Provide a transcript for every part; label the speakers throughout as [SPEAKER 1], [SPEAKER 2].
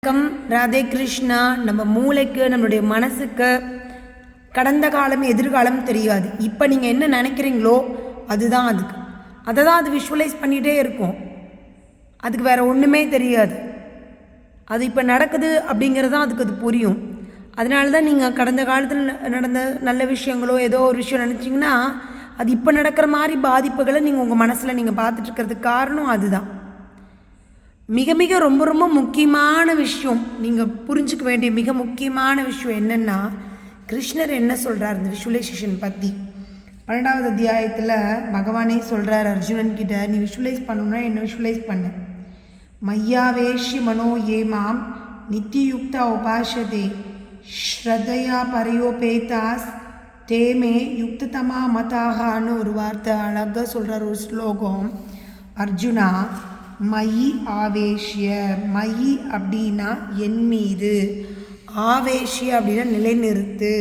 [SPEAKER 1] வணக்கம். ராதே கிருஷ்ணா. நம்ம மூளைக்கு, நம்மளுடைய மனசுக்கு கடந்த காலம் எதிர்காலம் தெரியாது. இப்போ நீங்கள் என்ன நினைக்கிறீங்களோ அதுதான் அதை தான் அது விஷுவலைஸ் பண்ணிகிட்டே இருக்கும். அதுக்கு வேறு ஒன்றுமே தெரியாது. அது இப்போ நடக்குது அப்படிங்கிறது தான் அதுக்கு அது புரியும். அதனால தான் நீங்கள் கடந்த காலத்தில் நடந்த நல்ல விஷயங்களோ ஏதோ ஒரு விஷயம் நினச்சிங்கன்னா அது இப்போ நடக்கிற மாதிரி பாதிப்புகளை நீங்கள் உங்கள் மனசில் நீங்கள் பார்த்துட்ருக்கிறதுக்கு காரணம் அதுதான். மிக மிக ரொம்ப ரொம்ப முக்கியமான விஷயம், நீங்கள் புரிஞ்சுக்க வேண்டிய மிக முக்கியமான விஷயம் என்னென்னா, கிருஷ்ணர் என்ன சொல்கிறார் இந்த விஷுவலைசேஷன் பற்றி. 12வது அத்தியாயத்தில் பகவானே சொல்கிறார் அர்ஜுனன் கிட்ட, நீ விஷுவலைஸ் பண்ணணுன்னா என்ன விஷுவலைஸ் பண்ண. மையாவேஷி மனோ ஏமாம் நித்தியுக்தா உபாசதே ஸ்ரத்தையா பரையோபேதாஸ் தேமே யுக்ததமா மதாகான்னு ஒரு வார்த்தை அழகாக சொல்கிறார், ஒரு ஸ்லோகம். அர்ஜுனா, மயி ஆவேஷ்ய, மயி அப்படின்னா என் மீது, ஆவேஷ்ய அப்படின்னா நிலைநிறுத்து.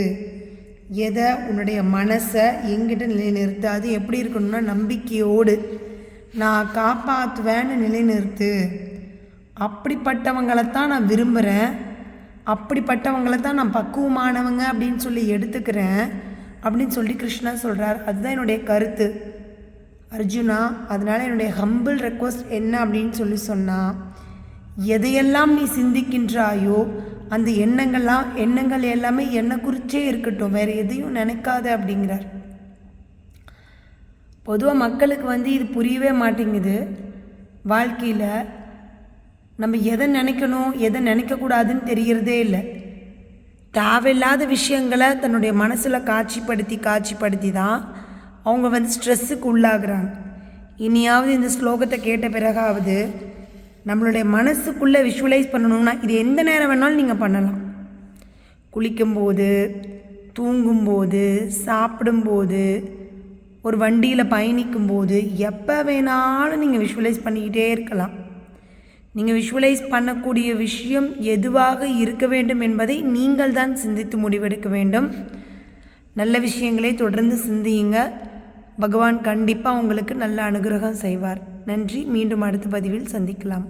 [SPEAKER 1] எதை? உன்னுடைய மனசை எங்கிட்ட நிலைநிறுத்து. அது எப்படி இருக்கணும்னா நம்பிக்கையோடு, நான் காப்பாற்றுவேன்னு நிலைநிறுத்து. அப்படிப்பட்டவங்களைத்தான் நான் விரும்புகிறேன், அப்படிப்பட்டவங்களை தான் நான் பக்குவமானவங்க அப்படின்னு சொல்லி எடுத்துக்கிறேன் அப்படின்னு சொல்லி கிருஷ்ணா சொல்கிறார். அதுதான் என்னுடைய கருத்து அர்ஜுனா. அதனால் என்னுடைய ஹம்பிள் ரெக்வஸ்ட் என்ன அப்படின்னு சொல்லி சொன்னால், எதையெல்லாம் நீ சிந்திக்கின்றாயோ அந்த எண்ணங்கள் எல்லாமே என்னை குறிச்சே இருக்கட்டும், வேறு எதையும் நினைக்காத அப்படிங்கிறார். பொதுவாக மக்களுக்கு இது புரியவே மாட்டேங்குது. வாழ்க்கையில் நம்ம எதை நினைக்கணும் எதை நினைக்கக்கூடாதுன்னு தெரிகிறதே இல்லை. தேவையில்லாத விஷயங்களை தன்னுடைய மனசில் காட்சிப்படுத்தி தான் அவங்க ஸ்ட்ரெஸ்ஸுக்கு உள்ளாகிறாங்க. இனியாவது இந்த ஸ்லோகத்தை கேட்ட பிறகாவது நம்மளுடைய மனசுக்குள்ளே விஷுவலைஸ் பண்ணணும்னா இது எந்த நேரம் வேணாலும் நீங்கள் பண்ணலாம். குளிக்கும்போது, தூங்கும்போது, சாப்பிடும்போது, ஒரு வண்டியில் பயணிக்கும்போது, எப்போ வேணாலும் நீங்கள் விஷுவலைஸ் பண்ணிக்கிட்டே இருக்கலாம். நீங்கள் விஷுவலைஸ் பண்ணக்கூடிய விஷயம் எதுவாக இருக்க வேண்டும் என்பதை நீங்கள் தான் சிந்தித்து முடிவெடுக்க வேண்டும். நல்ல விஷயங்களை தொடர்ந்து சிந்தியுங்க. பகவான் கண்டிப்பாக உங்களுக்கு நல்ல அனுகிரகம் செய்வார். நன்றி. மீண்டும் அடுத்த பதிவில் சந்திக்கலாம்.